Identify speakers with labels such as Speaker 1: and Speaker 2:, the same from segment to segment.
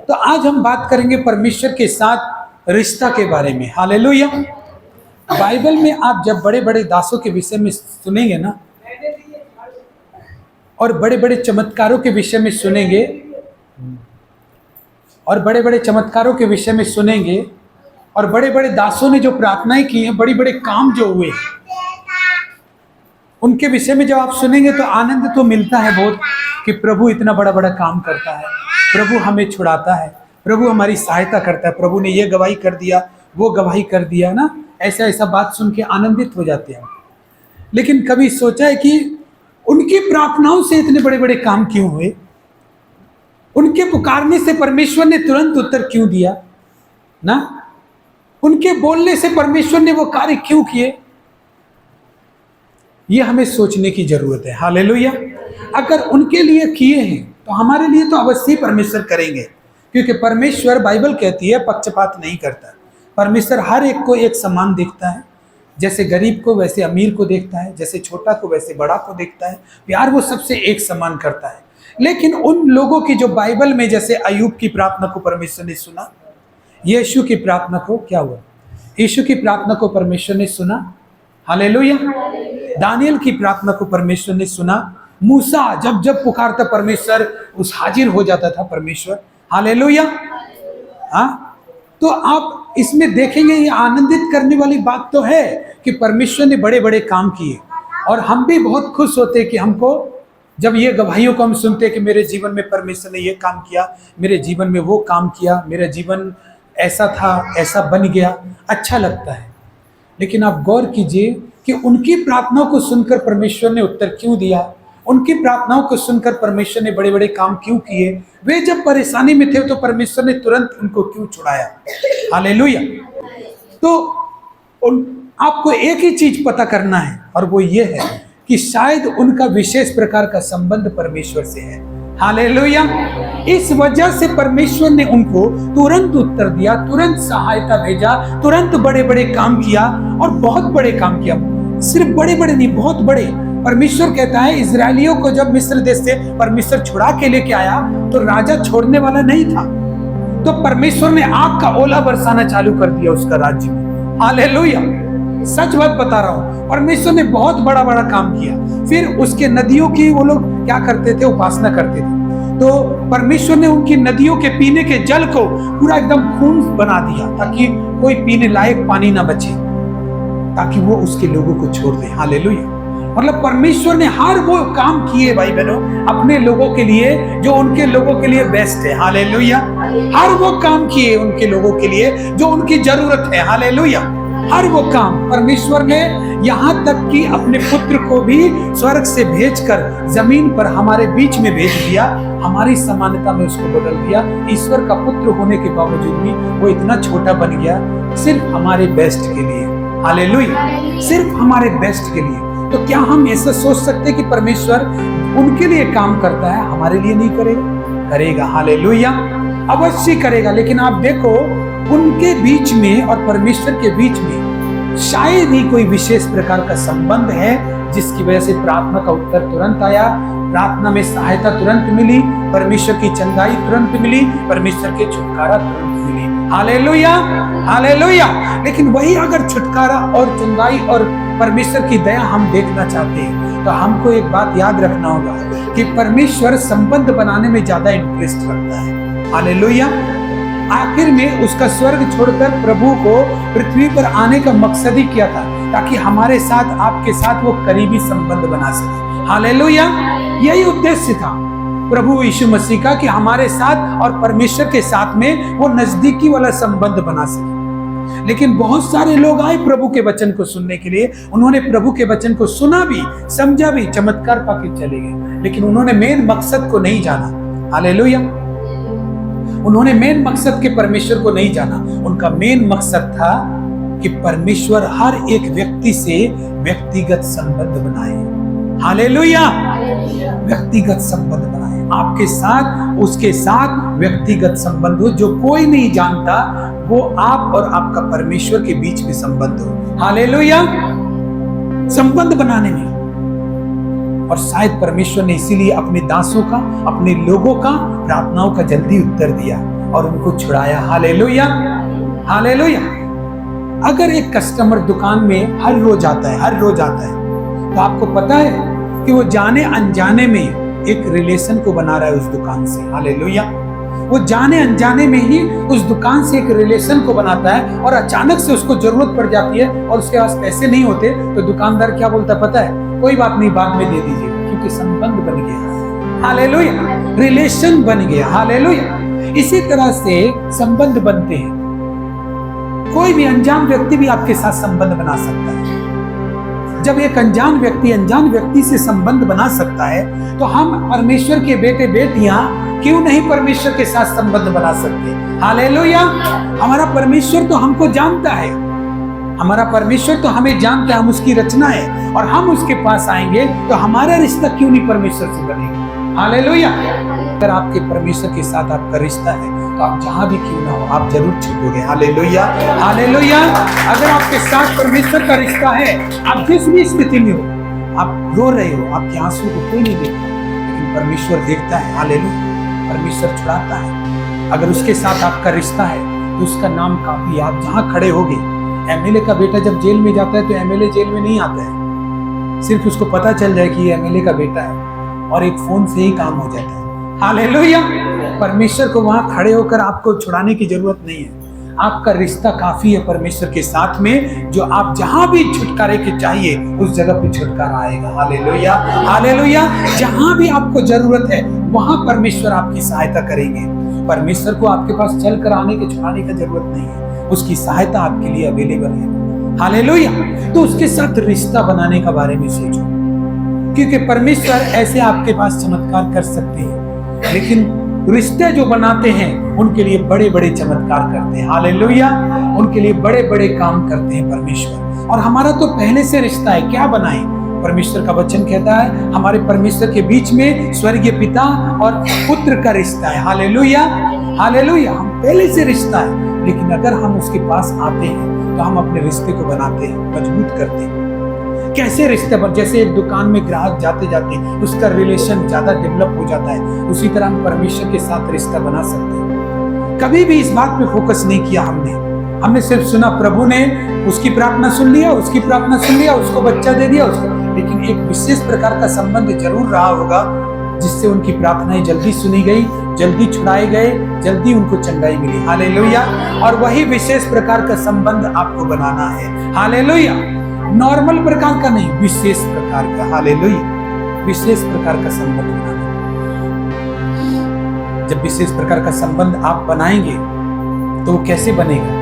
Speaker 1: तो आज हम बात करेंगे परमेश्वर के साथ रिश्ता के बारे में। हालेलुया। बाइबल में आप जब बड़े बड़े दासों के विषय में सुनेंगे ना, और बड़े बड़े चमत्कारों के विषय में सुनेंगे, और बड़े बड़े चमत्कारों के विषय में सुनेंगे, और बड़े बड़े दासों ने जो प्रार्थनाएं की हैं, बड़े बड़े काम जो हुए, उनके विषय में जब आप सुनेंगे तो आनंद तो मिलता है बहुत कि प्रभु इतना बड़ा बड़ा काम करता है, प्रभु हमें छुड़ाता है, प्रभु हमारी सहायता करता है, प्रभु ने ये गवाही कर दिया, वो गवाही कर दिया ना। ऐसा ऐसा बात सुन के आनंदित हो जाते हैं। लेकिन कभी सोचा है कि उनकी प्रार्थनाओं से इतने बड़े बड़े काम क्यों हुए? उनके पुकारने से परमेश्वर ने तुरंत उत्तर क्यों दिया ना? उनके बोलने से परमेश्वर ने वो कार्य क्यों किए? ये हमें सोचने की जरूरत है। हालेलुया। अगर उनके लिए किए हैं तो हमारे लिए तो अवश्य परमेश्वर करेंगे, क्योंकि परमेश्वर, बाइबल कहती है, पक्षपात नहीं करता। परमेश्वर हर एक को एक समान देखता है, जैसे गरीब को वैसे अमीर को देखता है, जैसे छोटा को वैसे बड़ा को देखता है। प्यार वो सबसे एक समान करता है। लेकिन उन लोगों की जो बाइबल में, जैसे अय्यूब की प्रार्थना को परमेश्वर ने सुना, यीशु की प्रार्थना को, क्या हुआ, यीशु की प्रार्थना को परमेश्वर ने सुना। हालेलुया। दानियल की प्रार्थना को परमेश्वर ने सुना। मूसा जब जब पुकारता परमेश्वर उस हाजिर हो जाता था परमेश्वर। हालेलुया। हाँ, तो आप इसमें देखेंगे ये आनंदित करने वाली बात तो है कि परमेश्वर ने बड़े बड़े काम किए, और हम भी बहुत खुश होते कि हमको जब ये गवाहियों को हम सुनते कि मेरे जीवन में परमेश्वर ने ये काम किया, मेरे जीवन में वो काम किया, मेरा जीवन ऐसा था, ऐसा बन गया, अच्छा लगता है। लेकिन आप गौर कीजिए कि उनकी प्रार्थनाओं को सुनकर परमेश्वर ने उत्तर क्यों दिया? उनकी प्रार्थनाओं को सुनकर परमेश्वर ने बड़े बड़े काम क्यों किए? वे जब परेशानी में थे तो परमेश्वर ने तुरंत उनको क्यों छुड़ाया? हालेलुया। तो आपको एक ही चीज पता करना है, और वो ये है कि शायद उनका विशेष प्रकार का संबंध परमेश्वर से है। हालेलुया। इस वजह से परमेश्वर ने उनको तुरंत उत्तर दिया, तुरंत सहायता भेजा, तुरंत बड़े बड़े काम किया, और बहुत बड़े काम किया। सिर्फ बड़े बड़े नहीं, बहुत बड़े। परमेश्वर कहता है, इजरायलियों को जब मिस्र देश से परमेश्वर छुड़ा के लेके आया तो राजा छोड़ने वाला नहीं था, तो परमेश्वर ने आग का ओला बरसाना चालू कर दिया उसका राज्य में। हालेलुया। सच बात बता रहा हूं, परमेश्वर ने बहुत बड़ा बड़ा काम किया। फिर उसके नदियों की वो लोग क्या करते थे? उपासना करते थे। तो परमेश्वर ने उनकी नदियों के पीने के जल को पूरा एकदम खून बना दिया, ताकि कोई पीने लायक पानी ना बचे, ताकि वो उसके लोगों को छोड़ दे। हालेलुया। मतलब परमेश्वर ने हर वो काम किए भाई बहनों अपने लोगों के लिए, जो उनके लोगों के लिए बेस्ट है। हालेलुया। हर वो काम किए उनके लोगों के लिए जो उनकी जरूरत है। हालेलुया। हर वो काम परमेश्वर ने, यहाँ तक कि अपने पुत्र को भी स्वर्ग से भेजकर जमीन पर हमारे बीच में भेज दिया, हमारी समानता में उसको बदल दिया। ईश्वर का पुत्र होने के बावजूद भी वो इतना छोटा बन गया, सिर्फ हमारे बेस्ट के लिए। हालेलुया। सिर्फ हमारे बेस्ट के लिए। तो क्या हम ऐसा सोच सकते कि परमेश्वर उनके लिए काम करता है, हमारे लिए नहीं करेगा? करेगा। हालेलुया। अवश्य करेगा। लेकिन आप देखो, उनके बीच में और परमेश्वर के बीच में शायद ही कोई विशेष प्रकार का संबंध है, जिसकी वजह से प्रार्थना का उत्तर तुरंत आया, प्रार्थना में सहायता तुरंत मिली, परमेश्वर की चंगाई तुरंत मिली, परमेश्वर के छुटकारा तुरंत मिली। हालेलुया। हालेलुया। लेकिन वही अगर छुटकारा और चंगाई और परमेश्वर की दया हम देखना चाहते हैं तो हमको एक बात याद रखना होगा कि परमेश्वर संबंध बनाने में ज्यादा इंटरेस्ट रखता है। हालेलुया। आखिर में उसका स्वर्ग छोड़कर प्रभु को पृथ्वी पर आने का मकसद ही क्या था? ताकि हमारे साथ, आपके साथ वो करीबी संबंध बना सके। हालेलुया। यही उद्देश्य था प्रभु यीशु मसीह का, कि हमारे साथ और परमेश्वर के साथ में वो नजदीकी वाला संबंध बना सके। लेकिन बहुत सारे लोग आए प्रभु के वचन को सुनने के लिए, उन्होंने प्रभु के वचन को सुना भी, समझा भी, चमत्कार पाके चले गए, लेकिन उन्होंने मेन मकसद को नहीं जाना। हालेलुया। उन्होंने मेन मकसद के परमेश्वर को नहीं जाना। उनका मेन मकसद था कि परमेश्वर हर एक व्यक्ति से व्यक्तिगत संबंध बनाए। हालेलुया। व्यक्तिगत संबंध बनाए, आपके साथ, उसके साथ व्यक्तिगत संबंध हो, जो कोई नहीं जानता, वो आप और आपका परमेश्वर के बीच में संबंध हो। हालेलुया। संबंध बनाने में, और शायद परमेश्वर ने इसीलिए अपने दासों का, अपने लोगों का प्रार्थनाओं का जल्दी उत्तर दिया। और उनको छुड़ाया। Hallelujah, hallelujah. अगर एक कस्टमर दुकान में हर रोज आता है, तो आपको पता है कि वो जाने अनजाने में एक रिलेशन को बना रहा है उस दुकान से। हालेलुया। वो जाने अनजाने में ही उस दुकान से एक रिलेशन को बनाता है, और अचानक से उसको जरूरत पड़ जाती है और उसके पास पैसे नहीं होते, तो दुकानदार क्या बोलता पता है? कोई बात नहीं, बाद में दे दीजिएगा, क्योंकि संबंध बन गया। हालेलुया, रिलेशन बन गया। हालेलुया। इसी तरह से संबंध बनते हैं। कोई भी अनजान व्यक्ति भी आपके साथ संबंध बना सकता है। जब एक अनजान व्यक्ति से संबंध बना सकता है, तो हम परमेश्वर के बेटे बेटियां क्यों नहीं परमेश्वर के साथ संबंध बना सकते? हालेलुया। हमारा परमेश्वर तो हमको जानता है, हमारा परमेश्वर तो हमें जानता है, हम उसकी रचना है, और हम उसके पास आएंगे तो हमारा रिश्ता क्यों नहीं परमेश्वर से बनेगा? हालेलुया। अगर आपके परमेश्वर के साथ आपका रिश्ता है, तो आप जहां भी क्यों ना हो, आप जरूर छूटोगे। Hallelujah, hallelujah. अगर आपके साथ परमेश्वर का रिश्ता है, आप जिस भी स्थिति में हो, आप रो रहे हो, आपके आंसू को कोई नहीं देखता, लेकिन परमेश्वर देखता है। हालेलुया। परमेश्वर छुड़ाता है। अगर उसके साथ आपका रिश्ता है, तो उसका नाम काफी। आप जहां खड़े होगे, एमएलए का बेटा जब जेल में जाता है, तो एमएलए जेल में नहीं आता है, सिर्फ उसको पता चल जाए कि ये एमएलए का बेटा है, और एक फोन से ही काम हो जाता है। हालेलुया। परमेश्वर को वहां खड़े होकर आपको छुड़ाने की जरूरत नहीं है, आपका रिश्ता काफी है परमेश्वर के साथ में, जो आप जहां भी छुटकारे के चाहिए उस जगह पे छुटकारा आएगा। Hallelujah, hallelujah. जहां भी आपको जरूरत है, वहां परमेश्वर आपकी सहायता करेंगे। परमेश्वर को आपके पास चल कर आने के छुड़ाने की जरूरत नहीं है, उसकी सहायता आपके लिए अवेलेबल है। हालेलुया। तो उसके साथ रिश्ता बनाने का बारे में सोचो, क्योंकि परमेश्वर ऐसे आपके पास चमत्कार कर सकते हैं, लेकिन रिश्ते जो बनाते हैं उनके लिए बड़े बड़े चमत्कार करते हैं। हालेलुया। उनके लिए बड़े बड़े काम करते हैं परमेश्वर। और हमारा तो पहले से रिश्ता है, क्या बनाए? परमेश्वर का वचन कहता है हमारे परमेश्वर के बीच में स्वर्गीय पिता और पुत्र का रिश्ता है। Hallelujah, hallelujah. हम पहले से रिश्ता है, लेकिन अगर हम उसके पास आते हैं, तो हम अपने रिश्ते को बनाते हैं, मजबूत करते हैं। कैसे रिश्ते पर? जैसे एक दुकान में ग्राहक जाते जाते उसका रिलेशन ज्यादा डेवलप हो जाता है, उसी तरह हम परमेश्वर के साथ रिश्ता बना सकते हैं। कभी भी इस बात पे फोकस नहीं किया हमने सिर्फ सुना, प्रभु ने उसकी प्रार्थना सुन लिया, उसको बच्चा दे दिया उसको, लेकिन एक विशेष प्रकार का संबंध जरूर रहा होगा, जिससे उनकी प्रार्थनाएं जल्दी सुनी गई, जल्दी छुड़ाए गए, जल्दी उनको चंगाई मिली। हालेलुया। और वही विशेष प्रकार का संबंध आपको बनाना है। हालेलुया। नॉर्मल प्रकार का नहीं, विशेष प्रकार का। हालेलुया। विशेष प्रकार का संबंध बनाना। जब विशेष प्रकार का संबंध आप बनाएंगे, तो वो कैसे बनेगा?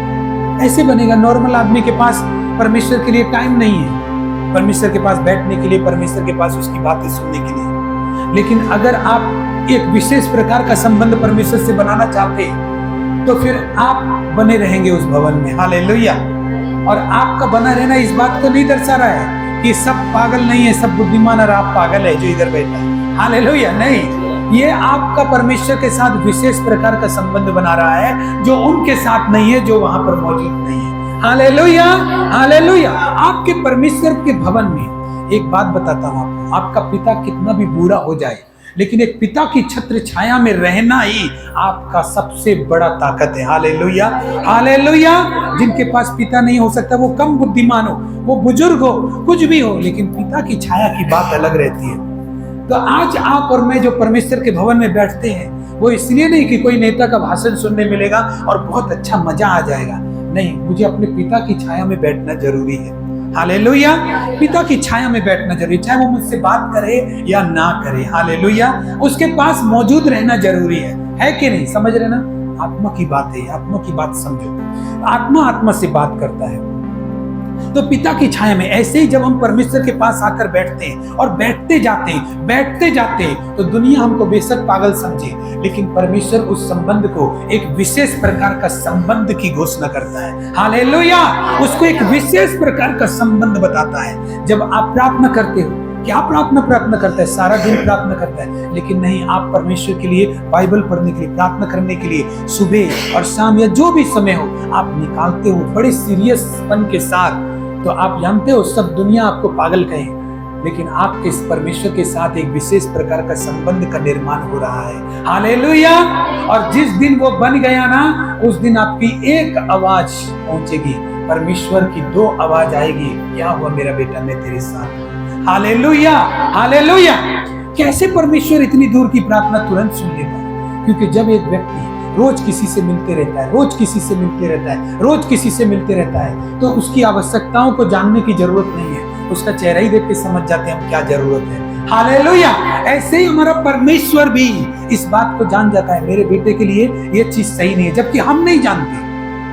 Speaker 1: ऐसे बनेगा, नॉर्मल आदमी के पास परमेश्वर के लिए टाइम नहीं है, परमेश्वर के पास बैठने के लिए, परमेश्वर के पास उसकी बातें सुनने के लिए। लेकिन अगर आप एक विशेष प्रकार का संबंध परमेश्वर से बनाना चाहते हैं, तो फिर आप बने रहेंगे उस भवन में। हालेलुया। और आपका बना रहना इस बात को नहीं दर्शा रहा है कि सब पागल नहीं है, सब बुद्धिमान और आप पागल है जो इधर बैठा है। हालेलुया। नहीं, ये आपका परमेश्वर के साथ विशेष प्रकार का संबंध बना रहा है, जो उनके साथ नहीं है, जो वहां पर मौजूद नहीं है। Hallelujah, hallelujah. आपके परमेश्वर के भवन में एक बात बताता हूं आपको, आपका पिता कितना भी बुरा हो जाए, लेकिन एक पिता की छत्र छाया में रहना ही आपका सबसे बड़ा ताकत है। Hallelujah, hallelujah. जिनके पास पिता नहीं हो सकता, वो कम बुद्धिमान हो, वो बुजुर्ग हो, कुछ भी हो, लेकिन पिता की छाया की बात अलग रहती है। तो आज आप और मैं जो परमेश्वर के भवन में बैठते हैं, वो इसलिए नहीं कि कोई नेता का भाषण सुनने मिलेगा और बहुत अच्छा मजा आ जाएगा। नहीं, मुझे अपने पिता की छाया में बैठना जरूरी है। हालेलुया। पिता की छाया में बैठना जरूरी, चाहे वो मुझसे बात करे या ना करे। हालेलुया। उसके पास मौजूद रहना जरूरी है कि नहीं? समझ रहे ना? आत्मा की बात है, आत्मा की बात समझो। आत्मा आत्मा से बात करता है। तो पिता की छाया में ऐसे ही जब हम परमेश्वर के पास आकर बैठते हैं और बैठते जाते हैं, तो दुनिया हमको बेशक पागल समझे, लेकिन परमेश्वर उस संबंध को एक विशेष प्रकार का संबंध की घोषणा करता है। हालेलुया। उसको एक विशेष प्रकार का संबंध बताता है। जब आप प्रार्थना करते हो, क्या प्रार्थना करता है? सारा दिन प्रार्थना करता है, लेकिन नहीं, आप परमेश्वर के लिए बाइबल पढ़ने के लिए, प्रार्थना करने के लिए सुबह और शाम या जो भी समय हो आप निकालते हो बड़े सीरियसपन के साथ, तो आप जानते हो सब दुनिया आपको पागल कहे, लेकिन आपके इस परमेश्वर के साथ एक विशेष प्रकार का संबंध का निर्माण हो रहा है। हालेलुया। और जिस दिन वो बन गया ना, उस दिन आपकी एक आवाज पहुंचेगी, परमेश्वर की दो आवाज आएगी, क्या हुआ मेरा बेटा, मैं तेरे साथ। Hallelujah, hallelujah. कैसे परमेश्वर इतनी दूर की प्रार्थना तुरंत सुन लेता है? क्योंकि जब एक व्यक्ति रोज किसी से मिलते रहता है, रोज किसी से मिलते रहता है, रोज किसी से मिलते रहता है, तो उसकी आवश्यकताओं को जानने की जरूरत नहीं है, उसका चेहरा ही देख के समझ जाते हैं हम क्या जरूरत है। हालेलुया। ऐसे ही हमारा परमेश्वर भी इस बात को जान जाता है, मेरे बेटे के लिए ये चीज सही नहीं है, जबकि हम नहीं जानते।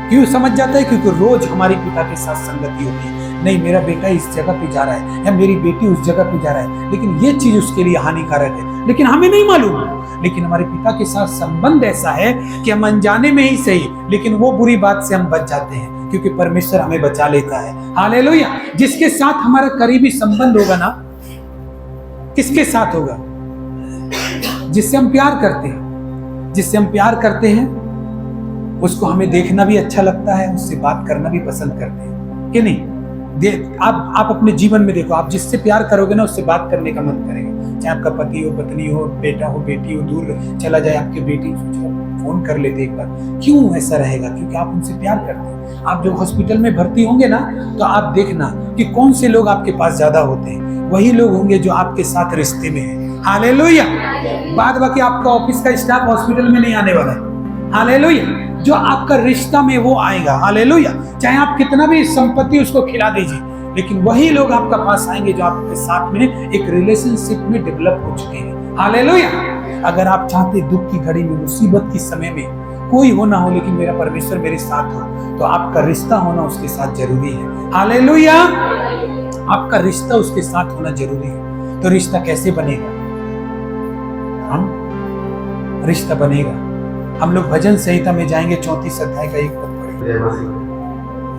Speaker 1: क्यों समझ जाता है? क्योंकि रोज हमारी पिता के साथ संगति होती है। नहीं, मेरा बेटा इस जगह पे जा रहा है या मेरी बेटी उस जगह पे जा रहा है, लेकिन ये चीज उसके लिए हानिकारक है, लेकिन हमें नहीं मालूम। लेकिन हमारे पिता के साथ संबंध ऐसा है कि हम अनजाने में ही सही, लेकिन वो बुरी बात से हम बच जाते हैं, क्योंकि परमेश्वर हमें बचा लेता है। हालेलुया। जिसके साथ हमारा करीबी संबंध होगा ना, किसके साथ होगा? जिससे हम प्यार करते हैं। जिससे हम प्यार करते हैं उसको हमें देखना भी अच्छा लगता है, उससे बात करना भी पसंद करते हैं, कि नहीं? आप अपने जीवन में देखो, आप जिससे प्यार करोगे ना, उससे बात करने का मन करेगा। चाहे आपका पति हो, पत्नी हो, बेटा हो, बेटी हो, दूर चला जाए आपकी बेटी, फोन कर लेते एक बार। क्यों ऐसा रहेगा? क्योंकि आप उनसे प्यार करते हैं। आप जब हॉस्पिटल में भर्ती होंगे ना, तो आप देखना कि कौन से लोग आपके पास ज्यादा होते हैं, वही लोग होंगे जो आपके साथ रिश्ते में है। हालेलुया। बाद बाकी आपका ऑफिस का स्टाफ हॉस्पिटल में नहीं आने वाला है। हालेलुया। जो आपका रिश्ता में वो आएगा। हालेलुया। चाहे आप कितना भी संपत्ति उसको खिला दीजिए, लेकिन वही लोग आपका पास आएंगे जो आपके साथ में एक रिलेशनशिप में डेवलप हो चुके हैं। हालेलुया। अगर आप चाहते दुख की घड़ी में, मुसीबत के समय में कोई हो ना हो, लेकिन मेरा परमेश्वर मेरे साथ हो, तो आपका रिश्ता होना उसके साथ जरूरी है। हालेलुया। आपका रिश्ता उसके साथ होना जरूरी है। तो रिश्ता कैसे बनेगा? हम रिश्ता बनेगा, हम लोग भजन संहिता में जाएंगे, 34 अध्याय का 1 पद पढ़ेंगे।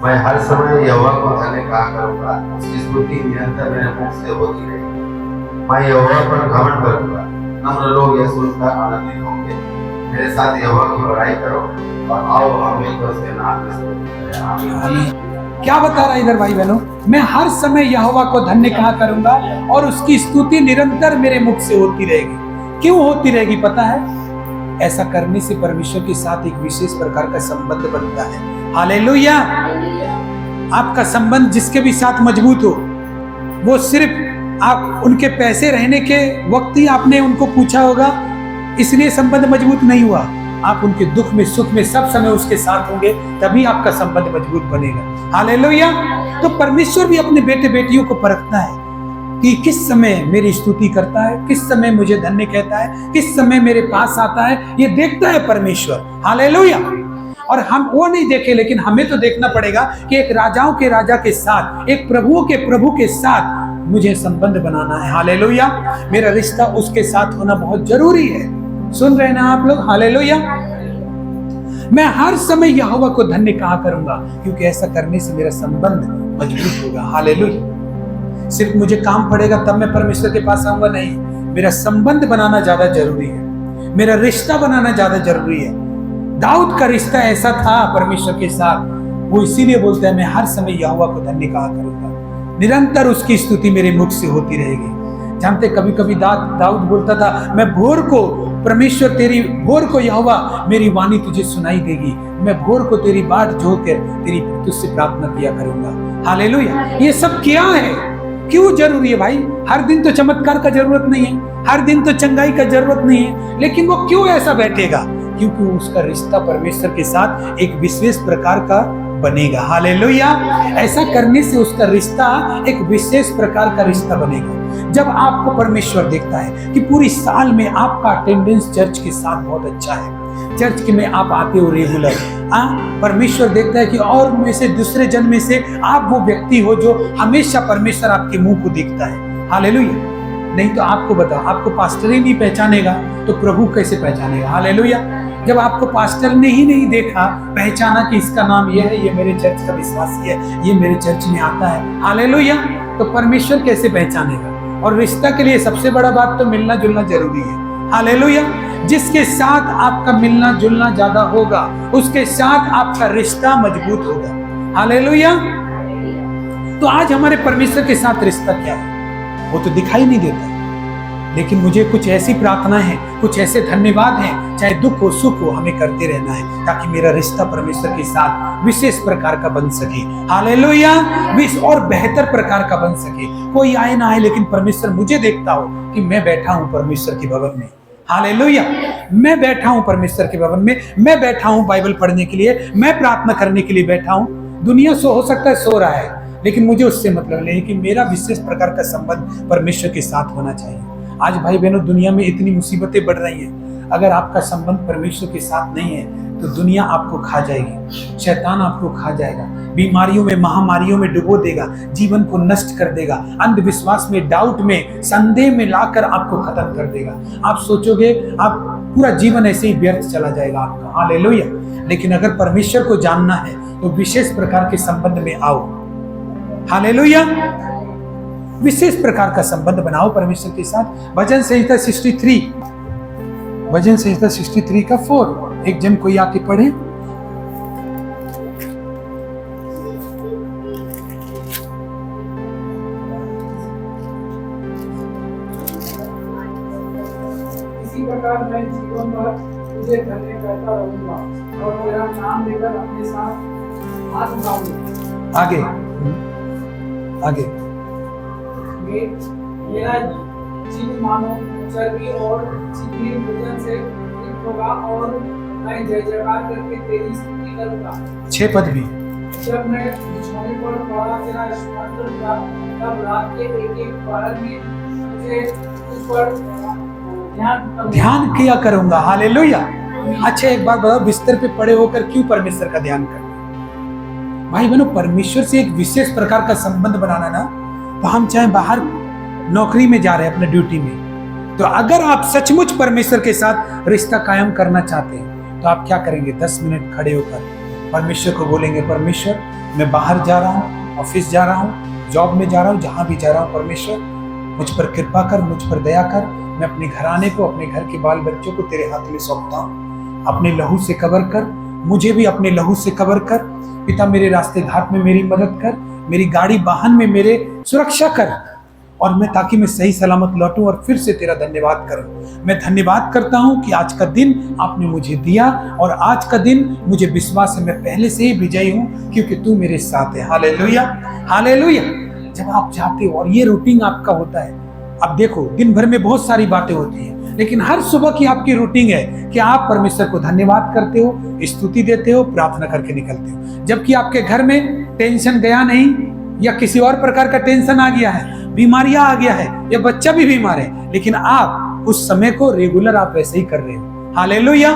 Speaker 2: मैं हर समय यहोवा को धन्य कहा करूंगा, उसकी स्तुति निरंतर मेरे मुख से होती रहेगी। मैं यहोवा पर घमंड करूंगा, नम्र लोग यह सुनकर आनंदित होंगे। मेरे साथ यहोवा की बड़ाई करो और आओ हम मिलकर उसके नाम की स्तुति करें। आमीन।
Speaker 1: क्या बता रहा है इधर भाई बहनों? मैं हर समय यहोवा को धन्य कहा करूंगा और उसकी स्तुति निरंतर मेरे मुख से होती रहेगी। क्यों होती रहेगी पता है? ऐसा करने से परमेश्वर के साथ एक विशेष प्रकार का संबंध बनता है। हालेलुया। आपका संबंध जिसके भी साथ मजबूत हो, वो सिर्फ आप उनके पैसे रहने के वक्त ही आपने उनको पूछा होगा, इसलिए संबंध मजबूत नहीं हुआ। आप उनके दुख में, सुख में, सब समय उसके साथ होंगे, तभी आपका संबंध मजबूत बनेगा। हालेलुया। तो परमेश्वर भी अपने बेटे बेटियों को परखता है कि किस समय मेरी स्तुति करता है, किस समय मुझे धन्य कहता है, किस समय मेरे पास आता है, ये देखता है परमेश्वर। हालेलुया। और हम वो नहीं देखे, लेकिन हमें तो देखना पड़ेगा कि एक राजाओं के राजा के साथ, एक प्रभुओं के प्रभु के साथ मुझे संबंध बनाना है। हालेलुया। मेरा रिश्ता उसके साथ होना बहुत जरूरी है। सुन रहे ना आप लोग? हालेलुया। मैं हर समय यहोवा को धन्य कहा करूंगा, क्योंकि ऐसा करने से मेरा संबंध मजबूत होगा। हालेलुया। सिर्फ मुझे काम पड़ेगा तब मैं परमेश्वर के पास आऊंगा, नहीं। मेरा संबंध बनाना ज्यादा जरूरी है, मेरा रिश्ता बनाना ज्यादा जरूरी है। दाऊद का रिश्ता ऐसा था परमेश्वर के साथ, वो इसीलिए बोलता है मैं हर समय यहोवा को धन्य कहा करूंगा, निरंतर उसकी स्तुति मेरे मुख से होती रहेगी। जानते, कभी कभी दाऊद बोलता था, मैं भोर को परमेश्वर तेरी, भोर को यहोवा मेरी वाणी तुझे सुनाई देगी, मैं भोर को तेरी बाट जोकर तेरी तुझसे प्रार्थना किया करूंगा। हालेलुया। ये सब क्या है? क्यों जरूरी है भाई? हर दिन तो चमत्कार का जरूरत नहीं है, हर दिन तो चंगाई का जरूरत नहीं है, लेकिन वो क्यों ऐसा बैठेगा? क्योंकि उसका रिश्ता परमेश्वर के साथ एक विशेष प्रकार का बनेगा। हालेलुया। ऐसा करने से उसका रिश्ता एक विशेष प्रकार का रिश्ता बनेगा। जब आपको परमेश्वर देखता है कि पूरी साल में आपका अटेंडेंस चर्च के साथ बहुत अच्छा है, चर्च में आप आते हो रेगुलर, परमेश्वर देखता है कि और में से दूसरे जन में से आप वो व्यक्ति हो जो हमेशा परमेश्वर आपके मुंह को देखता है। हालेलुया। नहीं तो आपको बताओ, आपको पास्टर ही नहीं पहचानेगा तो प्रभु कैसे पहचानेगा? हालेलुया। जब आपको पास्टर ने ही नहीं देखा, पहचाना कि इसका नाम यह है, ये मेरे चर्च का विश्वासी है, ये मेरे चर्च में आता है, हालेलुया, तो परमेश्वर कैसे पहचानेगा? और रिश्ता के लिए सबसे बड़ा बात तो मिलना जुलना जरूरी है। हालेलुया। जिसके साथ आपका मिलना जुलना ज्यादा होगा, उसके साथ आपका रिश्ता मजबूत होगा। हालेलुया। तो आज हमारे परमेश्वर के साथ रिश्ता क्या है? वो तो दिखाई नहीं देता, लेकिन मुझे कुछ ऐसी प्रार्थना है, कुछ ऐसे धन्यवाद हैं, चाहे दुख हो सुख हो, हमें करते रहना है ताकि मेरा रिश्ता परमेश्वर के साथ विशेष प्रकार का बन सके। हालेलुया, और बेहतर प्रकार का बन सके। कोई आए ना आए, लेकिन परमेश्वर मुझे देखता हो कि मैं बैठा हूं परमेश्वर के भवन में। हालेलुया, मैं बैठा हूं परमेश्वर के भवन में, मैं बैठा हूं बाइबल पढ़ने के लिए, मैं प्रार्थना करने के लिए बैठा हूं। दुनिया हो सकता है सो रहा है, लेकिन मुझे उससे मतलब नहीं कि मेरा विशेष प्रकार का संबंध परमेश्वर के साथ होना चाहिए। आज भाई बहनों, दुनिया में इतनी मुसीबतें बढ़ रही हैं, अगर आपका संबंध परमेश्वर के साथ नहीं है तो दुनिया आपको खा जाएगी, शैतान आपको खा जाएगा, बीमारियों में, महामारियों में डुबो देगा, जीवन को नष्ट कर देगा, अंधविश्वास में, डाउट में, संदेह में लाकर आपको खत्म कर देगा। आप सोचोगे आप पूरा जीवन ऐसे ही व्यर्थ चला जाएगा आपका। हालेलुया। लेकिन अगर परमेश्वर को जानना है तो विशेष प्रकार के संबंध में आओ। हालेलुया, विशेष प्रकार का संबंध बनाओ परमेश्वर के साथ। भजन संहिता 63, भजन संहिता 63 का 4, एक जन कोई आके पढ़े।
Speaker 3: इसी प्रकार मैं जीवन भर तुझे धन्य कहता रहूंगा और तेरा नाम लेकर अपने साथ हाथ मिलाऊंगा।
Speaker 1: आगे आगे।
Speaker 3: मेरा जीव मानो चर्बी और चिकनी भोजन से युक्त होगा और मैं जय जयकार करके तेरी स्तुति करूंगा।
Speaker 1: 6 पद भी।
Speaker 3: जब मैं बिछौने पर पड़ा तेरा स्मरण करूंगा, तब रात के एक पहर में मुझे उस पर ध्यान
Speaker 1: किया करूंगा। हालेलुया। अच्छा, एक बात बताओ, बिस्तर पे पड़े होकर क्यों परमेश्वर का ध्यान करना? भाई बहनों, परमेश्वर से एक विशेष प्रकार का संबंध बनाना ना, तो हम चाहे बाहर नौकरी में जा रहे हैं अपने ड्यूटी में, तो अगर आप सचमुच परमेश्वर के साथ रिश्ता कायम करना चाहते हैं तो आप क्या करेंगे? 10 मिनट खड़े होकर परमेश्वर को बोलेंगे, परमेश्वर मैं बाहर जा रहा हूँ, ऑफिस जा रहा हूँ, जॉब में जा रहा हूँ, जहां भी जा रहा हूँ, परमेश्वर मुझ पर कृपा कर, मुझ पर दया कर। मैं अपने घराने को, अपने घर के बाल बच्चों को तेरे हाथ में सौंपता हूँ। अपने लहू से कवर कर, मुझे भी अपने लहू से कवर कर। पिता, मेरे रास्ते घाट में मेरी मदद कर, मेरी गाड़ी वाहन में मेरे सुरक्षा कर, और मैं ताकि मैं सही सलामत लौटूं और फिर से तेरा धन्यवाद करूं। मैं धन्यवाद करता हूं कि आज का दिन आपने मुझे दिया, और आज का दिन मुझे विश्वास है मैं पहले से ही विजयी हूं क्योंकि तू मेरे साथ है। Hallelujah, hallelujah. जब आप जाते हो और ये रूटीन आपका होता है, अब देखो दिन भर में बहुत सारी बातें होती हैं, लेकिन हर सुबह की आपकी रूटीन है कि आप परमेश्वर को धन्यवाद करते हो, स्तुति देते हो, प्रार्थना करके निकलते हो। जबकि आपके घर में टेंशन गया नहीं, या किसी और प्रकार का टेंशन आ गया है, बीमारियां आ गया है, या बच्चा भी बीमार है, लेकिन आप उस समय को रेगुलर आप वैसे ही कर रहे हो। हालेलुया।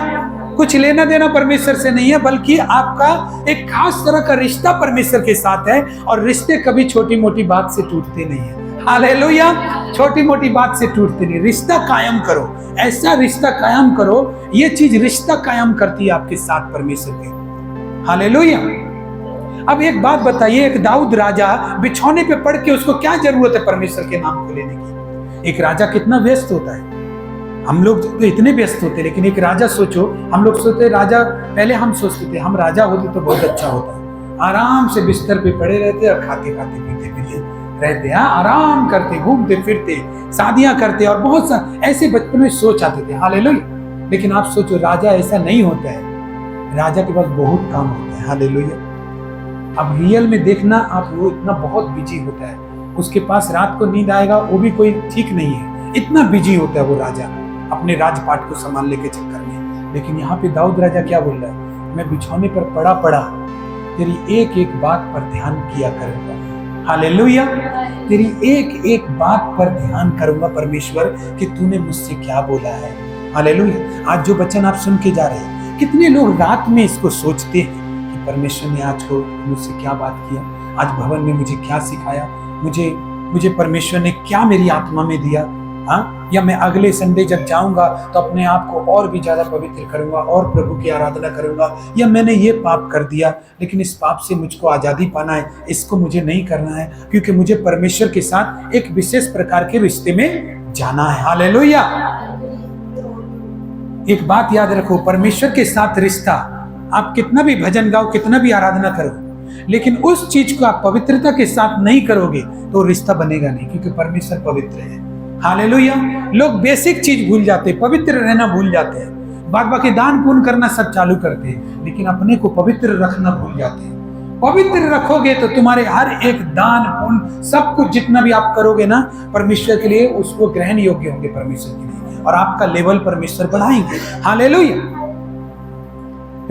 Speaker 1: कुछ लेना देना परमेश्वर से नहीं है, बल्कि आपका एक खास तरह का रिश्ता परमेश्वर के साथ है, और रिश्ते कभी छोटी मोटी बात से टूटते नहीं है। हालेलुया। छोटी मोटी बात से टूटते नहीं, रिश्ता कायम करो, ऐसा रिश्ता कायम करो। ये चीज रिश्ता कायम करती है आपके साथ परमेश्वर के। हालेलुया। अब एक बात बताइए, एक दाऊद राजा बिछौने पे पड़ के, उसको क्या जरूरत है परमेश्वर के नाम को लेने की? एक राजा कितना व्यस्त होता है। हम लोग तो इतने व्यस्त होते, लेकिन एक राजा सोचो, हम लोग सोचते राजा, पहले हम सोचते थे हम राजा होते तो बहुत अच्छा होता है, आराम से बिस्तर पे पड़े रहते और खाते खाते पीते पीते रहते, आराम करते, घूमते फिरते, शादियां करते, और बहुत सा ऐसे बचपन में सोच आते थे। हालेलुया। लेकिन आप सोचो, राजा ऐसा नहीं होता है, राजा के पास बहुत काम होता है। हालेलुया। अब रियल में देखना, आप वो इतना बहुत बिजी होता है, उसके पास रात को नींद आएगा वो भी कोई ठीक नहीं है, इतना बिजी होता है वो राजा अपने राजपाट को संभालने के चक्कर में। लेकिन यहाँ पे दाऊद राजा क्या बोल रहा है? मैं बिछौने पर पड़ा पड़ा तेरी एक एक बात पर ध्यान किया करूंगा। हालेलुया। तेरी एक एक बात पर ध्यान करूंगा परमेश्वर कि तूने मुझसे क्या बोला है। हालेलुया। आज जो वचन आप सुन के जा रहे हैं, कितने लोग रात में इसको सोचते हैं कि परमेश्वर ने आज को मुझसे क्या बात किया, आज भवन में मुझे क्या सिखाया, मुझे परमेश्वर ने क्या मेरी आत्मा में दिया। हाँ, या मैं अगले संडे जब जाऊंगा तो अपने आप को और भी ज्यादा पवित्र करूंगा और प्रभु की आराधना करूंगा, या मैंने ये पाप कर दिया लेकिन इस पाप से मुझको आजादी पाना है, इसको मुझे नहीं करना है, क्योंकि मुझे परमेश्वर के साथ एक विशेष प्रकार के रिश्ते में जाना है। हालेलुया। एक बात याद रखो, परमेश्वर के साथ रिश्ता, आप कितना भी भजन गाओ, कितना भी आराधना करो, लेकिन उस चीज को आप पवित्रता के साथ नहीं करोगे तो रिश्ता बनेगा नहीं, क्योंकि परमेश्वर पवित्र है। हालेलुया। लोग बेसिक चीज भूल जाते हैं, पवित्र रहना भूल जाते हैं, बाद बाकी दान पुण्य करना सब चालू करते हैं, लेकिन अपने को पवित्र रखना भूल जाते हैं। पवित्र रखोगे तो तुम्हारे हर एक दान पुण्य सब कुछ जितना भी आप करोगे ना, परमेश्वर के लिए उसको ग्रहण योग्य होंगे परमेश्वर के लिए, और आपका लेवल परमेश्वर बढ़ाएंगे। हालेलुया।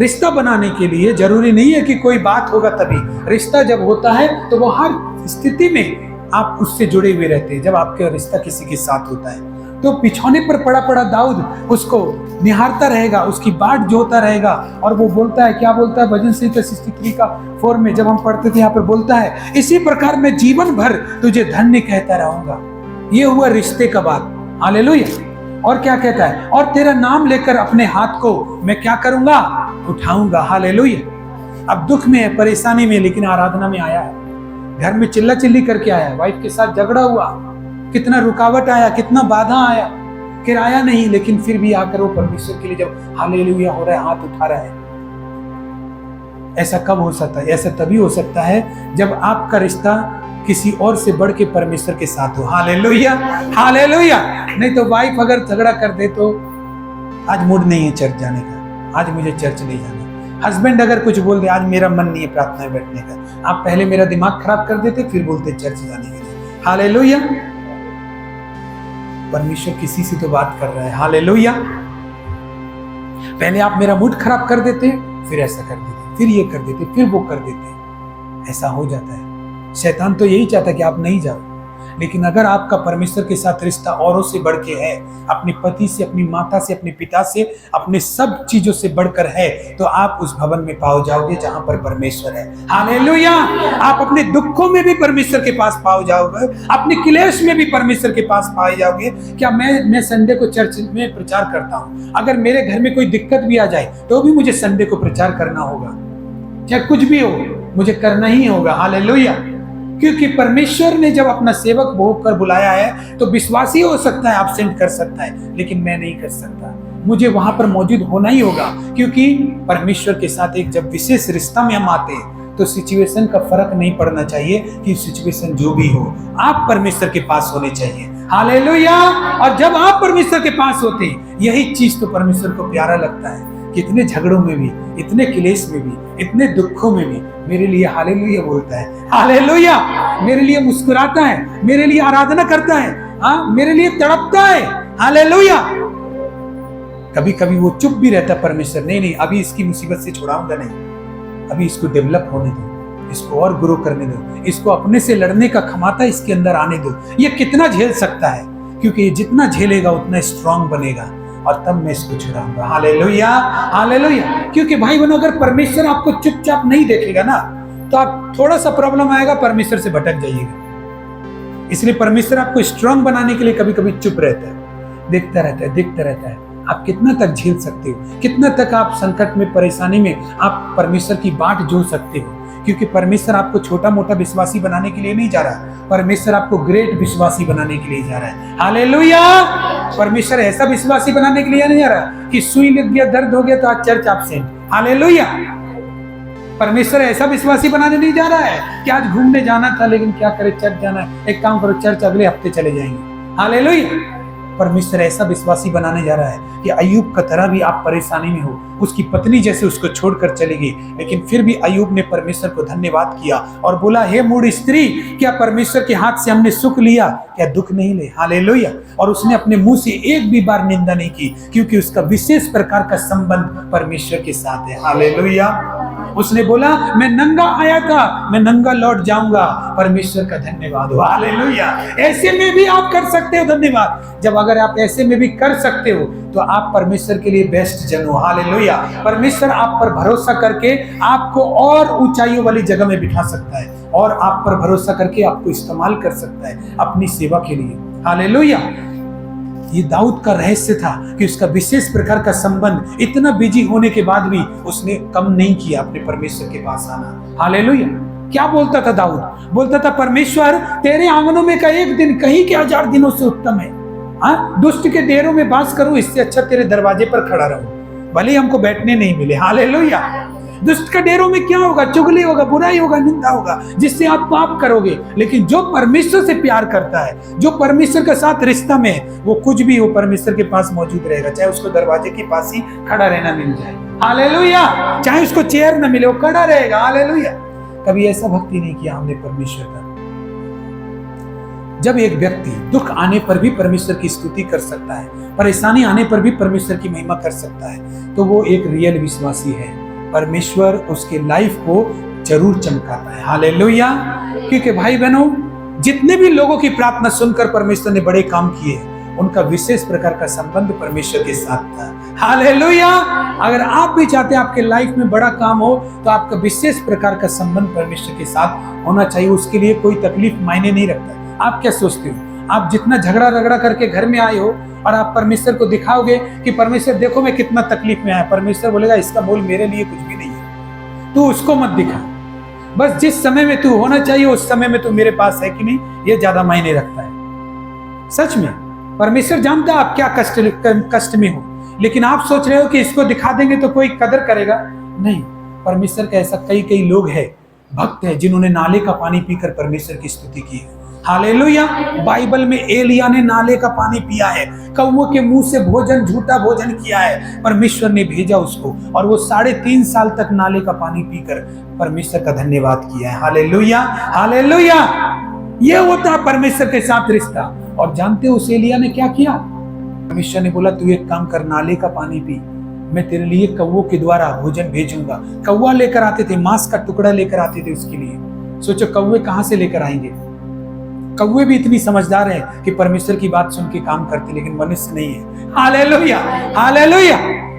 Speaker 1: रिश्ता बनाने के लिए जरूरी नहीं है कि कोई बात होगा तभी, रिश्ता जब होता है तो वो हर स्थिति में आप उससे जुड़े हुए रहते हैं। जब आपका रिश्ता किसी के साथ होता है तो बिछौने पर पड़ा पड़ा दाऊद उसको निहारता रहेगा, उसकी बाट जोता रहेगा, और वो बोलता है, क्या बोलता है भजन संहिता 63 का 4 में जब हम पढ़ते थे, यहाँ पर बोलता है, इसी प्रकार मैं जीवन भर तुझे धन्य कहता रहूंगा। ये हुआ रिश्ते का बात। हालेलुया। और क्या कहता है, और तेरा नाम लेकर अपने हाथ को मैं क्या करूंगा, उठाऊंगा। हालेलुया। अब दुख में है, परेशानी में, लेकिन आराधना में आया है, घर में चिल्ला चिल्ली करके आया, वाइफ के साथ झगड़ा हुआ, कितना रुकावट आया, कितना बाधा आया, किराया नहीं, लेकिन फिर भी आकर वो परमेश्वर के लिए जब हालेलुया हो रहा है, हाथ उठा रहा है। ऐसा कब हो सकता है? ऐसा तभी हो सकता है जब आपका रिश्ता किसी और से बढ़ के परमेश्वर के साथ हो। Hallelujah, hallelujah. नहीं तो वाइफ अगर झगड़ा कर दे तो आज मूड नहीं है चर्च जाने का, आज मुझे चर्च नहीं जाना। हस्बैंड अगर कुछ बोल दे, आज मेरा मन नहीं है प्रार्थना में बैठने का, आप पहले मेरा दिमाग खराब कर देते फिर बोलते चर्च जाने के लिए। हालेलुया। परमेश्वर किसी से तो बात कर रहा है। हालेलुया। पहले आप मेरा मूड खराब कर देते, फिर ऐसा कर देते, फिर ये कर देते, फिर वो कर देते। ऐसा हो जाता है। शैतान तो यही चाहता है कि आप नहीं जाओ, लेकिन अगर आपका परमेश्वर के साथ रिश्ता औरों से बढ़ के है, अपने पति से, अपनी माता से, अपने पिता से, अपने सब चीजों से बढ़कर है, तो आप उस भवन में पाओ जाओगे जहां पर परमेश्वर है। हालेलुया। आप अपने दुखों में भी परमेश्वर के पास पाओ जाओगे, अपने क्लेश में भी परमेश्वर के पास पाए जाओगे। क्या मैं संडे को चर्च में प्रचार करता हूं, अगर मेरे घर में कोई दिक्कत भी आ जाए तो भी मुझे संडे को प्रचार करना होगा, चाहे कुछ भी हो, मुझे करना ही होगा। हालेलुया। क्योंकि परमेश्वर ने जब अपना सेवक भोग कर बुलाया है तो विश्वासी हो सकता है एब्सेंट कर सकता है, लेकिन मैं नहीं कर सकता, मुझे वहां पर मौजूद होना ही होगा। क्योंकि परमेश्वर के साथ एक जब विशेष रिश्ता में हम आते हैं तो सिचुएशन का फर्क नहीं पड़ना चाहिए, कि सिचुएशन जो भी हो आप परमेश्वर के पास होने चाहिए। हालेलुया। और जब आप परमेश्वर के पास होते हैं, यही चीज तो परमेश्वर को प्यारा लगता है। कितने झगड़ों में भी, इतने क्लेश में भी, इतने दुखों में भी मेरे लिए हालेलुया बोलता है। हालेलुया। मेरे लिए मुस्कुराता है, मेरे लिए आराधना करता है, हाँ, मेरे लिए तड़पता है। हालेलुया। कभी कभी वो चुप भी रहता है परमेश्वर, नहीं अभी इसकी मुसीबत से छुड़ाऊंगा नहीं, अभी इसको डेवलप होने दो, इसको और ग्रो करने दो, इसको अपने से लड़ने का क्षमता इसके अंदर आने दो। ये कितना झेल सकता है, क्योंकि ये जितना झेलेगा उतना स्ट्रांग बनेगा, और तब मैं इसको छुड़ाऊंगा। Hallelujah, hallelujah. क्योंकि भाई बहनों, अगर परमेश्वर आपको चुपचाप नहीं देखेगा ना, तो आप थोड़ा सा प्रॉब्लम आएगा, परमेश्वर से भटक जाइएगा। इसलिए परमेश्वर आपको स्ट्रांग बनाने के लिए कभी कभी चुप रहता है, देखता रहता है, देखता रहता है आप कितना तक झेल सकते हो, कितना तक आप संकट में, परेशानी में आप परमेश्वर की बाट जोड़ सकते हो। क्योंकि परमेश्वर आपको छोटा मोटा विश्वासी बनाने के लिए नहीं जा रहा, परमेश्वर आपको ग्रेट विश्वासी बनाने के लिए जा रहा है। हालेलुया। परमेश्वर ऐसा विश्वासी बनाने के लिए नहीं जा रहा कि सुई लग गया, दर्द हो गया तो आज चर्च एब्सेंट। हालेलुया। परमेश्वर ऐसा विश्वासी बनाने नहीं जा रहा है कि आज घूमने जाना था लेकिन क्या करे, चर्च जाना है, एक काम करो चर्च अगले हफ्ते चले जाएंगे। हालेलुया। परमेश्वर ऐसा विश्वासी बनाने जा रहा है कि अय्यूब का तरह भी आप परेशानी में हो, उसकी पत्नी जैसे उसको छोड़कर चली गई, लेकिन फिर भी अय्यूब ने परमेश्वर को धन्यवाद किया और बोला, हे मूढ़ स्त्री, क्या परमेश्वर के हाथ से हमने सुख लिया, क्या दुख नहीं ले। हालेलुया। और उसने अपने मुंह से एक भी बार निंदा नहीं की, क्योंकि उसका विशेष प्रकार का संबंध परमेश्वर के साथ है। हालेलुया। उसने बोला, मैं नंगा आया था, मैं नंगा लौट जाऊंगा, परमेश्वर का धन्यवाद हो। हालेलुया। ऐसे में भी आप कर सकते हो धन्यवाद। जब अगर आप ऐसे में भी कर सकते हो तो आप परमेश्वर के लिए बेस्ट जन हो। हालेलुया। परमेश्वर आप पर भरोसा करके आपको और ऊंचाइयों वाली जगह में बिठा सकता है, और आप पर भरोसा करके आपको इस्तेमाल कर सकता है अपनी सेवा के लिए। हालेलुया। ये दाऊद का रहस्य था कि उसका विशेष प्रकार का संबंध, इतना बिजी होने के बाद भी उसने कम नहीं किया अपने परमेश्वर के पास आना। हालेलुया। क्या बोलता था दाऊद? बोलता था, परमेश्वर तेरे आंगनों में का एक दिन कहीं के 1000 दिनों से उत्तम है। हाँ, दुष्ट के डेरों में बास करूं, इससे अच्छा तेरे दरवाजे पर खड़ा रहूं, भले हमको बैठने नहीं मिले। हालेलुया। दुष्ट के डेरों में क्या होगा? चुगली होगा, बुराई होगा, निंदा होगा, जिससे आप पाप करोगे। लेकिन जो परमेश्वर से प्यार करता है, जो परमेश्वर के साथ रिश्ता में है, वो कुछ भी हो परमेश्वर के पास मौजूद रहेगा, चाहे उसको दरवाजे के पास ही खड़ा रहना मिल जाए, हालेलुया, चाहे उसको चेयर न मिले, वो खड़ा रहेगा, हालेलुया। कभी ऐसा भक्ति नहीं किया हमने परमेश्वर का? जब एक व्यक्ति दुख आने पर भी परमेश्वर की स्तुति कर सकता है, परेशानी आने पर भी परमेश्वर की महिमा कर सकता है, तो वो एक रियल विश्वासी है। परमेश्वर उसके लाइफ को जरूर चमकाता है, हालेलुया। क्योंकि भाई बहनों, जितने भी लोगों की प्रार्थना सुनकर परमेश्वर ने बड़े काम किए, उनका विशेष प्रकार का संबंध परमेश्वर के साथ था, हालेलुया। अगर आप भी चाहते हैं आपके लाइफ में बड़ा काम हो, तो आपका विशेष प्रकार का संबंध परमेश्वर के साथ होना चाहिए। उसके लिए कोई तकलीफ मायने नहीं रखता। आप क्या सोचते हो? आप जितना झगड़ा रगड़ा करके घर में आए हो और आप परमेश्वर को दिखाओगे कि परमेश्वर देखो मैं कितना तकलीफ में आया, परमेश्वर बोलेगा इसका मोल मेरे लिए कुछ भी नहीं है, तू उसको मत दिखा। बस जिस समय में तू होना चाहिए उस समय में तू मेरे पास है कि नहीं, ये ज्यादा मायने रखता है। सच में परमेश्वर जानता है आप क्या कष्ट में हो, लेकिन आप सोच रहे हो कि इसको दिखा देंगे तो कोई कदर करेगा। नहीं, परमेश्वर का ऐसा कई लोग हैं, भक्त हैं, जिन्होंने नाले का पानी पीकर परमेश्वर की स्तुति की है, हालेलुया। बाइबल में एलिया ने नाले का पानी पिया है, कौवों के मुंह से भोजन, झूठा भोजन किया है, परमेश्वर ने भेजा उसको, और वो 3.5 साल तक नाले का पानी पीकर परमेश्वर का धन्यवाद किया है, हालेलुया, हालेलुया। ये होता है परमेश्वर के साथ रिश्ता। और जानते हो उस एलिया ने क्या किया? परमेश्वर ने बोला तू एक काम कर, नाले का पानी पी, मैं तेरे लिए कौवों के द्वारा भोजन भेजूंगा। कौवा लेकर आते थे, मांस का टुकड़ा लेकर आते थे उसके लिए। सोचो कौवे कहां से लेकर आएंगे? कौवे भी इतनी समझदार हैं कि परमेश्वर की बात सुन के काम करते, लेकिन मनुष्य नहीं है, हालेलुया, हालेलुया।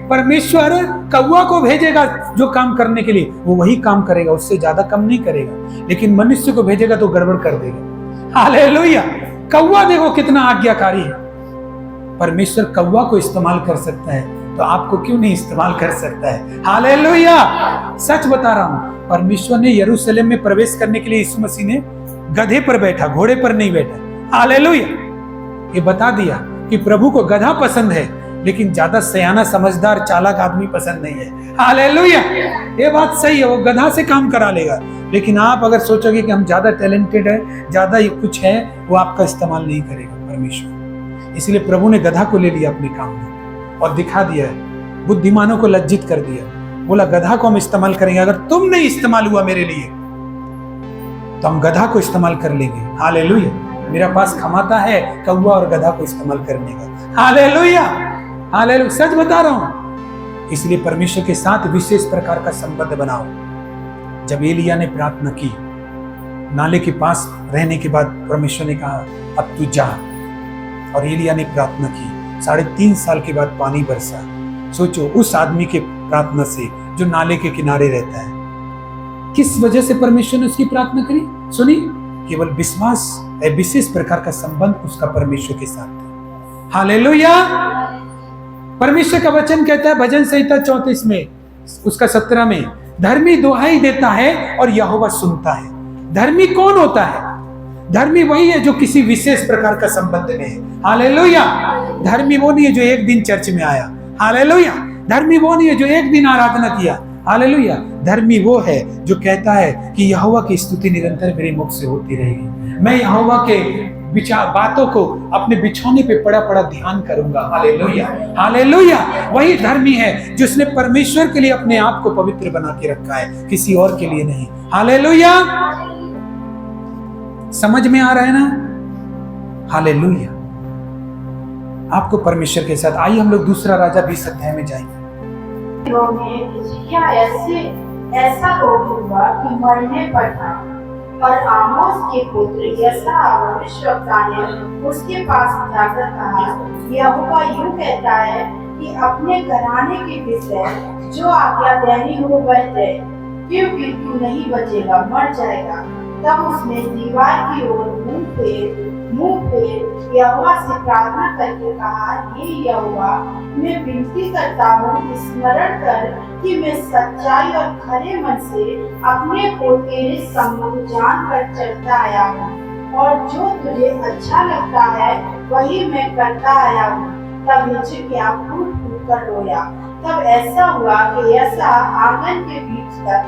Speaker 1: परमेश्वर कौवा को भेजेगा जो काम करने के लिए, वो वही काम करेगा, उससे ज्यादा कम नहीं करेगा। लेकिन मनुष्य को भेजेगा तो गड़बड़ कर देगा, हालेलुया। कौवा देखो कितना आज्ञाकारी है। परमेश्वर कौवा को इस्तेमाल कर सकता है तो आपको क्यों नहीं इस्तेमाल कर सकता है, हालेलुया। सच बता रहा हूं, परमेश्वर ने यरूशलेम में प्रवेश करने के लिए यीशु मसीह ने गधे पर बैठा, घोड़े पर नहीं बैठा, हालेलुया। ये बता दिया कि प्रभु को गधा पसंद है, लेकिन ज्यादा सयाना, समझदार, चालाक आदमी पसंद नहीं है, हालेलुया। ये बात सही है, वो गधा से काम करा लेगा। लेकिन आप अगर सोचोगे कि हम ज्यादा टैलेंटेड है, ज्यादा कुछ है, वो आपका इस्तेमाल नहीं करेगा परमेश्वर। इसलिए प्रभु ने गधा को ले लिया अपने काम में और दिखा दिया, बुद्धिमानों को लज्जित कर दिया। बोला गधा को हम इस्तेमाल करेंगे, अगर तुम नहीं इस्तेमाल हुआ मेरे लिए तो हम गधा को इस्तेमाल कर लेंगे, हालेलुया। मेरा पास क्षमता है कौवा और गधा को इस्तेमाल करने का, हालेलुया, हालेलुया। सच बता रहा हूं। इसलिए परमेश्वर के साथ विशेष प्रकार का संबंध बनाओ। जब एलिया ने प्रार्थना की, नाले के पास रहने के बाद परमेश्वर ने कहा अब तू जा, और एलिया ने प्रार्थना की, 3.5 साल के बाद पानी बरसा। सोचो उस आदमी के प्रार्थना से जो नाले के किनारे रहता है, किस वजह से परमेश्वर ने उसकी प्रार्थना करी? सुनी, केवल विश्वास, विशेष प्रकार का संबंध उसका परमेश्वर के साथ था, हालेलुया। परमेश्वर का वचन कहता है भजन संहिता 34 में उसका 17 में, धर्मी दुहाई देता है और यहोवा सुनता है। धर्मी कौन होता है? धर्मी वही है जो किसी विशेष प्रकार का संबंध में है, हालेलुया। धर्मी वो नहीं है जो एक दिन चर्च में आया, हालेलुया। धर्मी वो नहीं है जो एक दिन आराधना किया, हालेलुया। धर्मी वो है जो कहता है कि यहोवा की स्तुति निरंतर मेरे मुख से होती रहेगी, मैं यहोवा के विचार बातों को अपने बिछौने पे पड़ा ध्यान करूंगा, हालेलुया, हालेलुया। वही धर्मी है जिसने परमेश्वर के लिए अपने आप को पवित्र बना के रखा है, किसी और के लिए नहीं, हालेलुया। समझ में आ रहा है ना, हालेलुया। आपको परमेश्वर के साथ, आइए हम लोग दूसरा राजा 20 अध्याय में जाएंगे।
Speaker 4: ऐसा रोग हुआ कि मरने पर था, और आमोस के पुत्र यशायाह भविष्यवक्ता ने उसके पास जाकर कहा, यहोवा यूं कहता है कि अपने घराने के विषय जो आज्ञा देनी हो वह दे, क्योंकि तू नहीं बचेगा, मर जाएगा। तब उसने दीवार की ओर मुंह फेर यहोवा से प्रार्थना करके कहा, हे यहोवा, मैं विनती करता हूँ, स्मरण कर कि मैं सच्चाई और खरे मन से अपने को तेरे सम्मुख जान कर चलता आया हूँ, और जो तुझे अच्छा लगता है वही मैं करता आया हूँ। तब हिजकिय्याह फूट फूट कर रोया। तब ऐसा हुआ कि यसा आंगन के बीच तक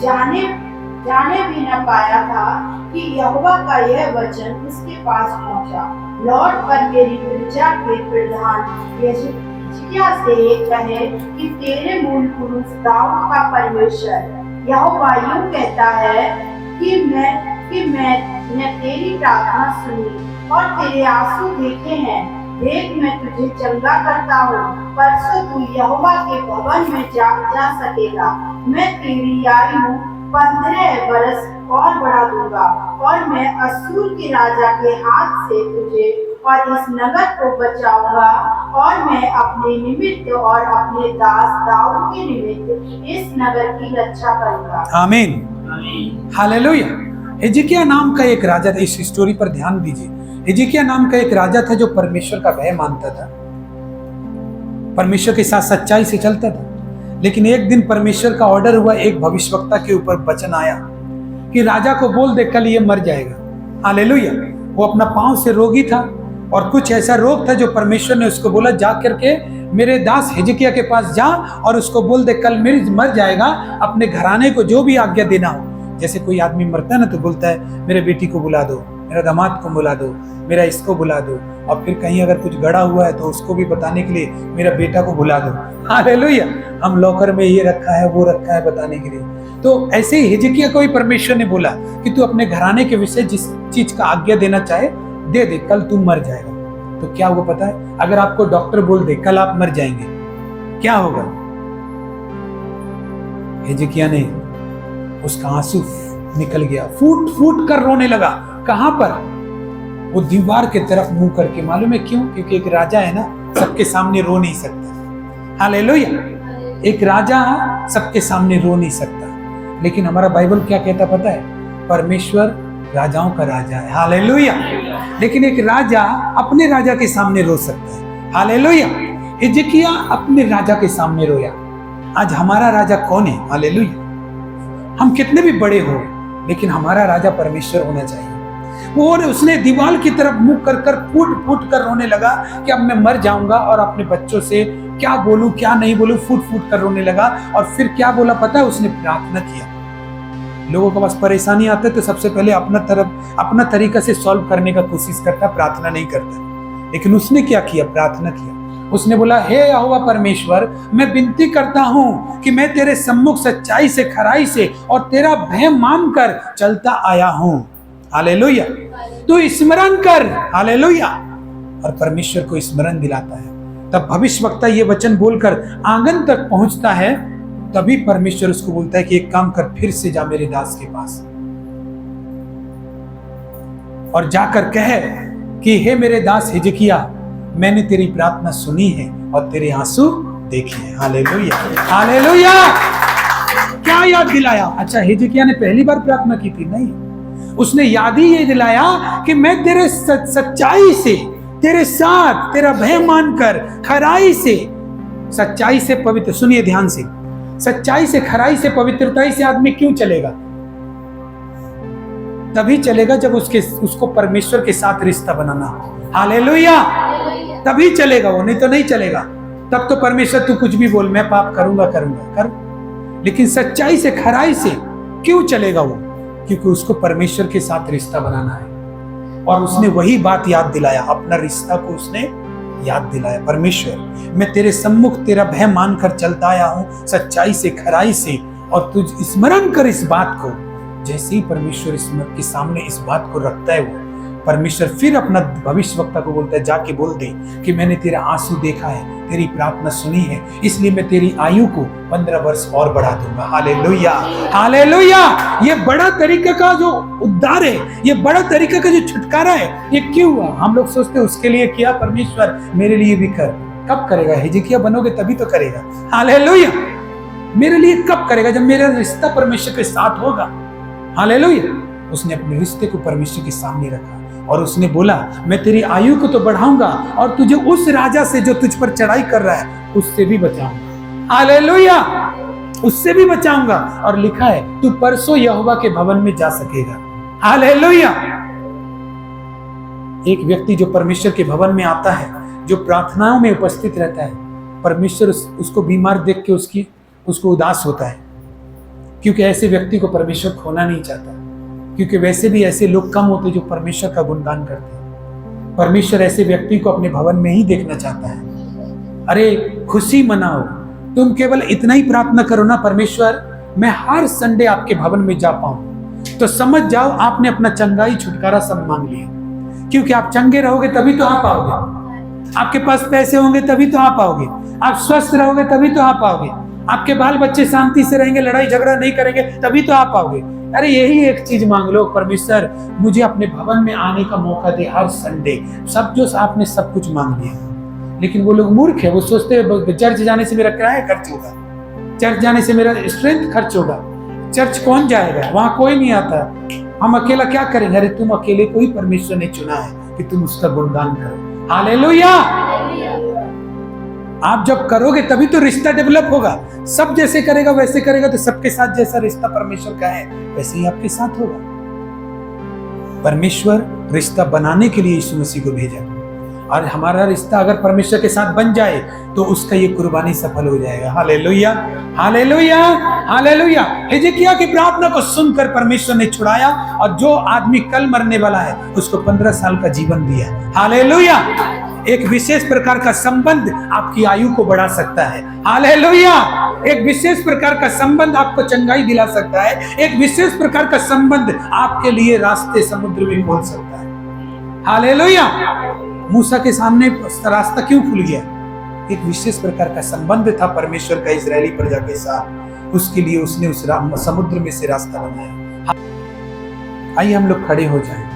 Speaker 4: जाने भी न पाया था कि यहोवा का यह वचन उसके पास पहुंचा, लौट कर मेरी प्रजा के प्रधान हिजकिय्याह से कहे कि तेरे मूल पुरुष दाऊद का परमेश्वर यहोवा यूं कहता है कि मैंने तेरी प्रार्थना सुनी और तेरे आंसू देखे हैं। देख, मैं तुझे चंगा करता हूँ, परसों तू यहोवा के भवन में जा सकेगा। मैं तेरी आयु 15 वर्ष और बढ़ा दूंगा और मैं अश्शूर के राजा के हाथ से तुझे और इस नगर को बचाऊंगा और मैं अपने निमित्त और अपने दास दाऊद के निमित्त इस नगर की रक्षा करूंगा।
Speaker 1: आमीन, हालेलुया। हिजकिय्याह नाम का एक राजा था, इस स्टोरी पर ध्यान दीजिए। हिजकिय्याह नाम का एक राजा था जो परमेश्वर का भय मानता था, परमेश्वर के साथ सच्चाई से चलता था। लेकिन एक दिन परमेश्वर का ऑर्डर हुआ, एक भविष्यवक्ता के ऊपर वचन आया कि राजा को बोल दे कल ये मर जाएगा। हालेलुया। वो अपना पांव से रोगी था और कुछ ऐसा रोग था जो परमेश्वर ने उसको बोला जा करके मेरे दास हिजकिय्याह के पास जा और उसको बोल दे कल मेरी मर जाएगा, अपने घराने को जो भी आज्ञा देना हो। जैसे कोई आदमी मरता है ना तो बोलता है मेरे बेटी को बुला दो, मेरा दामाद को बुला दो, मेरा इसको बुला दो, और फिर कहीं अगर कुछ गड़ा हुआ है तो उसको भी बताने के लिए मेरा बेटा को बुला दो। हालेलुया। हम लॉकर में ये रखा है वो रखा है बताने के लिए। तो ऐसे ही हिजकिय्याह को भी परमेश्वर ने बोला कि तू अपने घराने के विषय जिस चीज का आज्ञा देना चाहे दे दे, कल तू मर जाएगा। तो क्या होगा पता है? अगर आपको डॉक्टर बोल दे कल आप मर जाएंगे, क्या होगा? हिजकिय्याह ने उसका आंसू निकल गया, फूट फूट कर रोने लगा। कहां पर? वो दीवार के तरफ मुंह करके। मालूम है क्यों? क्योंकि एक राजा है ना, सबके सामने रो नहीं सकता। हालेलुया। एक राजा सबके सामने रो नहीं सकता, लेकिन हमारा बाइबल क्या कहता पता है? परमेश्वर राजाओं का राजा है। हालेलुया। लेकिन एक राजा अपने राजा के सामने रो सकता है। हालेलुया। हिजकिय्याह अपने राजा के सामने रोया। आज हमारा राजा कौन है? हालेलुया। हम कितने भी बड़े हो, लेकिन हमारा राजा परमेश्वर होना चाहिए। वो उसने दीवार की तरफ मुंह कर कर फूट फूट कर रोने लगा कि अब मैं मर जाऊंगा और अपने बच्चों से क्या बोलूं क्या नहीं बोलूं, फूट फूट कर रोने लगा। और फिर क्या बोला पता है? उसने प्रार्थना किया। लोगों के पास परेशानी आते तो सबसे पहले अपना तरीका से सॉल्व करने का कोशिश करता, प्रार्थना नहीं करता। लेकिन उसने क्या किया? प्रार्थना किया। उसने बोला हे यहोवा परमेश्वर, मैं विनती करता हूं कि मैं तेरे सम्मुख सच्चाई से खराई से और तेरा भय मानकर चलता आया हूं। हालेलुया। तू स्मरण कर। हालेलुया। और परमेश्वर को स्मरण दिलाता है। तब भविष्यवक्ता ये वचन बोलकर आंगन तक पहुंचता है, तभी परमेश्वर उसको बोलता है कि एक काम कर, फिर से जा मेरे दास के पास और जाकर कहे कि हे मेरे दास हिजकिय्याह, मैंने तेरी प्रार्थना सुनी है और तेरे आंसू देखे हैं। हालेलुया। हालेलुया। क्या याद दिलाया? अच्छा, हिजकिय्याह ने पहली बार प्रार्थना की थी? नहीं, उसने याद ही ये दिलाया कि मैं तेरे सच्चाई से, तेरे साथ, तेरा भय मानकर, खराई से, सच्चाई से पवित्र। सुनिए ध्यान से, सच्चाई से, खराई से, पवित्रता से आदमी क्यों चलेगा? तभी चलेगा जब उसको परमेश्वर के साथ रिश्ता बनाना हो। हालेलुया। तभी चलेगा वो, नहीं तो नहीं चलेगा। तब तो परमेश्वर तू कुछ भी बोल, मैं पाप करूंगा कर। लेकिन सच्चाई से, खराई से क्यों चलेगा वो? क्योंकि उसको परमेश्वर के साथ रिश्ता बनाना है। और उसने वही बात याद दिलाया, अपना रिश्ता को उसने याद दिलाया। परमेश्वर, मैं तेरे सम्मुख तेरा भय मानकर चलता आया हूं, सच्चाई से, खराई से, और तुझ स्मरण कर इस बात को। जैसे ही परमेश्वर के सामने इस बात को रखता है, वो परमेश्वर फिर अपना भविष्यवक्ता को बोलता है जाके बोल दे कि मैंने तेरा आंसू देखा है, तेरी प्रार्थना सुनी है, इसलिए मैं तेरी आयु को 15 वर्ष और बढ़ा दूंगा। हालेलुया। हालेलुया। ये बड़ा तरीका का जो उद्धार है, ये बड़ा तरीका का जो छुटकारा है, ये क्यों हुआ? हम लोग सोचते हैं उसके लिए किया, परमेश्वर मेरे लिए भी कर। कब करेगा? हिजकिय्याह बनोगे तभी तो करेगा। हालेलुया। मेरे लिए कब करेगा? जब मेरा रिश्ता परमेश्वर के साथ होगा। हालेलुया। उसने अपने रिश्ते को परमेश्वर के सामने रखा और उसने बोला मैं तेरी आयु को तो बढ़ाऊंगा और तुझे उस राजा से जो तुझ पर चढ़ाई कर रहा है उससे भी बचाऊंगा। हालेलुया। उससे भी बचाऊंगा। और लिखा है तू परसों यहोवा के भवन में जा सकेगा। हालेलुया। एक व्यक्ति जो परमेश्वर के भवन में आता है, जो प्रार्थनाओं में उपस्थित रहता है, परमेश्वर उसको बीमार देख के उसको उदास होता है, क्योंकि ऐसे व्यक्ति को परमेश्वर खोना नहीं चाहता, क्योंकि वैसे भी ऐसे लोग कम होते जो परमेश्वर का गुणगान करते हैं। परमेश्वर ऐसे व्यक्ति को अपने भवन में ही देखना चाहता है। अरे खुशी मनाओ, तुम केवल इतना ही प्रार्थना करो ना, परमेश्वर मैं हर संडे आपके भवन में जा पाऊं, तो समझ जाओ आपने अपना चंगाई छुटकारा सब मांग लिया। क्योंकि आप चंगे रहोगे तभी तो आप आओगे, आपके पास पैसे होंगे तभी तो आप आओगे, आप स्वस्थ रहोगे तभी तो आप आओगे, आपके बाल बच्चे शांति से रहेंगे, लड़ाई झगड़ा नहीं करेंगे तभी तो आप आओगे। अरे यही एक चीज मांग लो, परमेश्वर मुझे अपने भवन में आने का मौका दे हर संडे। सब जो आपने सब कुछ मांग लिया, लेकिन वो लोग मूर्ख है, वो सोचते हैं चर्च जाने से मेरा किराया खर्च होगा, चर्च जाने से मेरा स्ट्रेंथ खर्च होगा, चर्च कौन जाएगा, वहां कोई नहीं आता, हम अकेला क्या करेंगे। अरे तुम अकेले को ही परमेश्वर ने चुना है कि तुम उसका गुणगान करो। हालेलुया। आप जब करोगे तभी तो रिश्ता डेवलप होगा। सब जैसे करेगा वैसे करेगा तो सबके साथ जैसा रिश्ता परमेश्वर का है वैसे ही आपके साथ होगा। परमेश्वर रिश्ता बनाने के लिए यीशु मसीह को भेजा, और हमारा रिश्ता अगर परमेश्वर के साथ बन जाए तो उसका ये कुर्बानी सफल हो जाएगा। Hallelujah, hallelujah, hallelujah. हिजकिय्याह की प्रार्थना को सुनकर परमेश्वर ने छुड़ाया, और जो आदमी कल मरने वाला है उसको 15 साल का जीवन दिया। हालेलुया। एक विशेष प्रकार का संबंध आपकी आयु को बढ़ा सकता है। हालेलुया। एक विशेष प्रकार का संबंध आपको चंगाई दिला सकता है। एक विशेष प्रकार का संबंध आपके लिए रास्ते समुद्र में खोल सकता है। हालेलुया। मूसा के सामने रास्ता क्यों खुल गया? एक विशेष प्रकार का संबंध था परमेश्वर का इजरायली प्रजा के साथ, उसके लिए उसने उस समुद्र में से रास्ता बनाया। आइए हम लोग खड़े हो जाएं।